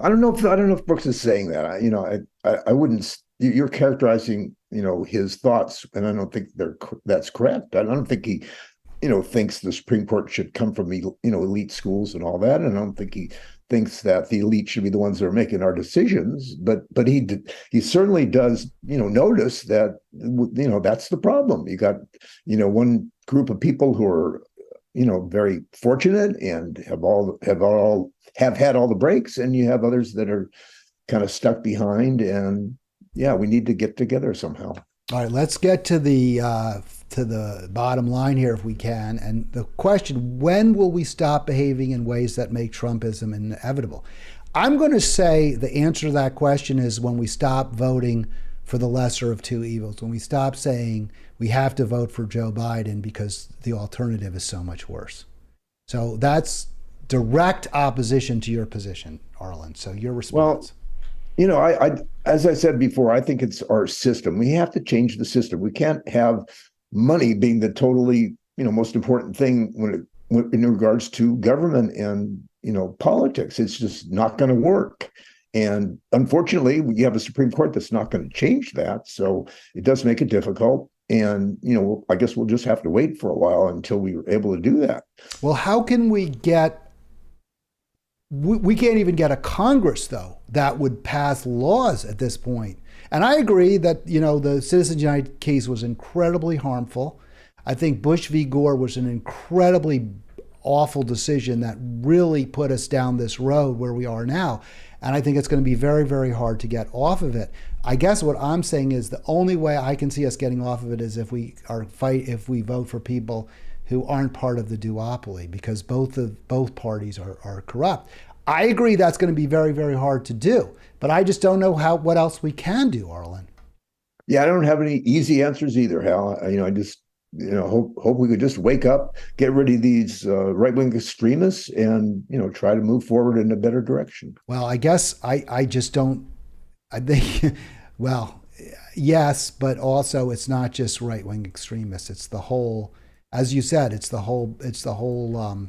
I don't know if Brooks is saying that. I wouldn't. You're characterizing his thoughts, and I don't think that's correct. I don't think he thinks the Supreme Court should come from elite schools and all that, and I don't think he thinks that the elite should be the ones that are making our decisions. But he certainly does notice that that's the problem. You got one group of people who are very fortunate and have had all the breaks, and you have others that are kind of stuck behind. And yeah, we need to get together somehow. All right, let's get to the bottom line here if we can. And the question, when will we stop behaving in ways that make Trumpism inevitable? I'm going to say the answer to that question is when we stop voting for the lesser of two evils, when we stop saying we have to vote for Joe Biden because the alternative is so much worse. So that's direct opposition to your position, Arlen. So your response. Well, I as I said before, I think it's our system. We have to change the system. We can't have money being the totally, most important thing in regards to government and, politics. It's just not going to work. And unfortunately, we have a Supreme Court that's not going to change that. So it does make it difficult. And, I guess we'll just have to wait for a while until we're able to do that. Well, how can we we can't even get a Congress, though, that would pass laws at this point. And I agree that, the Citizens United case was incredibly harmful. I think Bush v. Gore was an incredibly awful decision that really put us down this road where we are now. And I think it's going to be very, very hard to get off of it. I guess what I'm saying is the only way I can see us getting off of it is if we vote for people who aren't part of the duopoly, because both parties are corrupt. I agree that's going to be very, very hard to do, but I just don't know what else we can do, Arlen. Yeah, I don't have any easy answers either, Hal. I just hope we could just wake up, get rid of these right-wing extremists, and try to move forward in a better direction. Well, I guess I just don't. I think, well, yes, but also it's not just right-wing extremists. It's the whole, as you said, it's the whole ball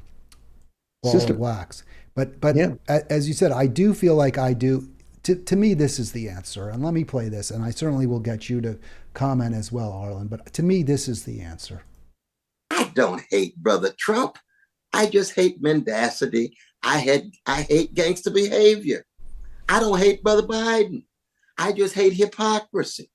system. of wax. But yeah. As you said, I do feel like I do. To me, this is the answer. And let me play this, and I certainly will get you to comment as well, Arlen. But to me, this is the answer. I don't hate Brother Trump. I just hate mendacity. I hate gangster behavior. I don't hate Brother Biden. I just hate hypocrisy.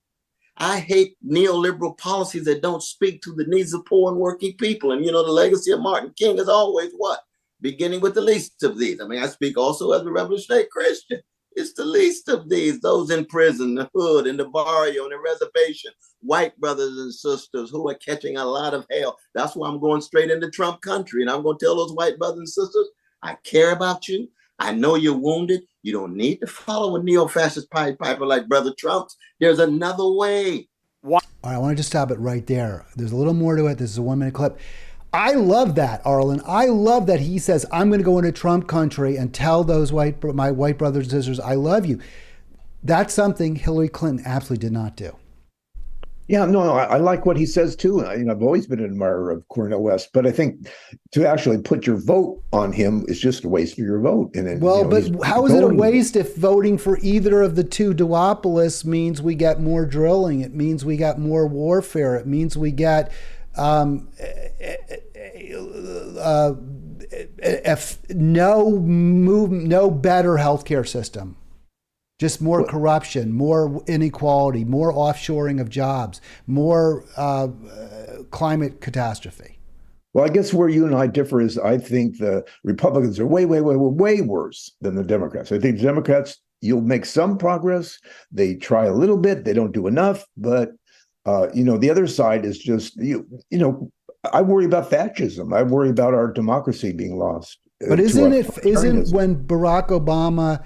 I hate neoliberal policies that don't speak to the needs of poor and working people. And, the legacy of Martin King is always what? Beginning with the least of these. I speak also as a revolutionary Christian. It's the least of these, those in prison, the hood, in the barrio, on the reservation, white brothers and sisters who are catching a lot of hell. That's why I'm going straight into Trump country. And I'm going to tell those white brothers and sisters, I care about you. I know you're wounded. You don't need to follow a neo-fascist Pied Piper like Brother Trump's. There's another way. All right, I want to just stop it right there. There's a little more to it. This is a 1-minute clip. I love that, Arlen. I love that he says, I'm going to go into Trump country and tell my white brothers and sisters, I love you. That's something Hillary Clinton absolutely did not do. Yeah, no, I like what he says too. I've always been an admirer of Cornel West, but I think to actually put your vote on him is just a waste of your vote. And but how is it a waste if voting for either of the two duopolists means we get more drilling? It means we get more warfare. It means we get no better healthcare system. Just more corruption, more inequality, more offshoring of jobs, more climate catastrophe. Well, I guess where you and I differ is I think the Republicans are way, way, way, way worse than the Democrats. I think the Democrats, you'll make some progress. They try a little bit. They don't do enough. But, the other side is just, I worry about fascism. I worry about our democracy being lost. But isn't when Barack Obama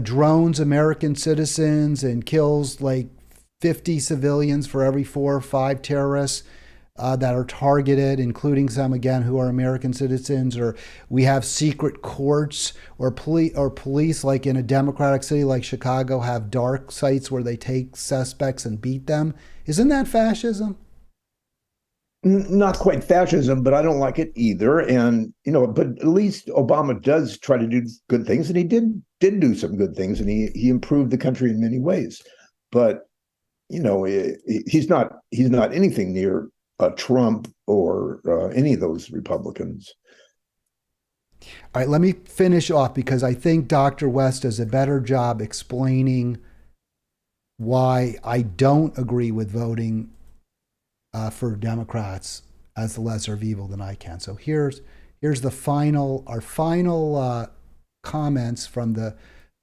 drones American citizens and kills like 50 civilians for every 4 or 5 terrorists that are targeted, including some, again, who are American citizens, or we have secret courts or police like in a democratic city like Chicago have dark sites where they take suspects and beat them. Isn't that fascism? Not quite fascism, but I don't like it either. And, but at least Obama does try to do good things, and he did do some good things, and he improved the country in many ways. But, he's not anything near Trump or any of those Republicans. All right, let me finish off because I think Dr. West does a better job explaining why I don't agree with voting for Democrats as the lesser of evil than I can. So here's our final comments from the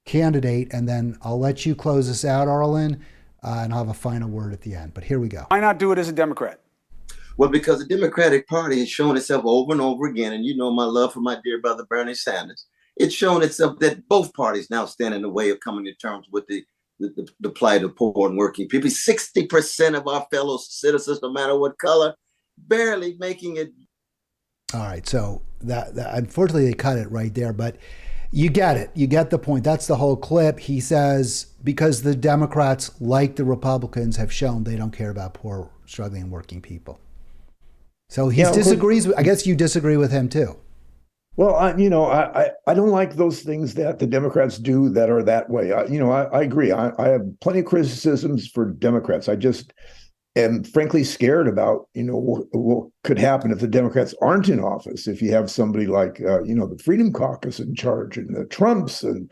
candidate, and then I'll let you close us out, Arlen, and I'll have a final word at the end. But here we go. Why not do it as a Democrat? Well, because the Democratic Party has shown itself over and over again, and my love for my dear brother Bernie Sanders. It's shown itself that both parties now stand in the way of coming to terms with the the plight of poor and working people. 60% of our fellow citizens, no matter what color, barely making it. All right, so that unfortunately they cut it right there, but you get it. You get the point. That's the whole clip. He says because the Democrats, like the Republicans, have shown they don't care about poor, struggling, working people. So he disagrees. I guess you disagree with him too. Well, I don't like those things that the Democrats do that are that way. I agree. I have plenty of criticisms for Democrats. I just am frankly scared about, what could happen if the Democrats aren't in office. If you have somebody like, the Freedom Caucus in charge and the Trumps and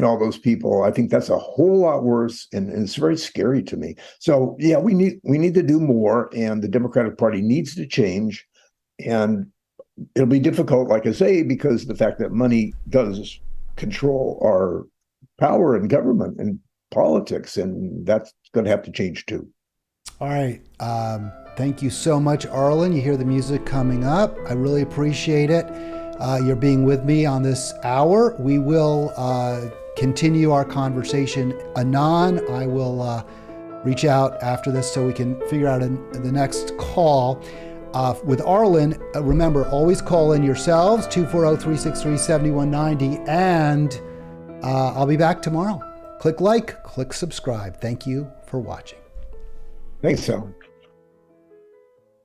all those people, I think that's a whole lot worse, and it's very scary to me. So yeah, we need to do more, and the Democratic Party needs to change, and it'll be difficult, like I say, because the fact that money does control our power in government and politics, and that's going to have to change too. All right. Thank you so much, Arlen. You hear the music coming up. I really appreciate it. You're being with me on this hour. We will continue our conversation anon. I will reach out after this so we can figure out the next call. With Arlen, remember, always call in yourselves, 240-363-7190, and I'll be back tomorrow. Click like, click subscribe. Thank you for watching. Thanks, Sal.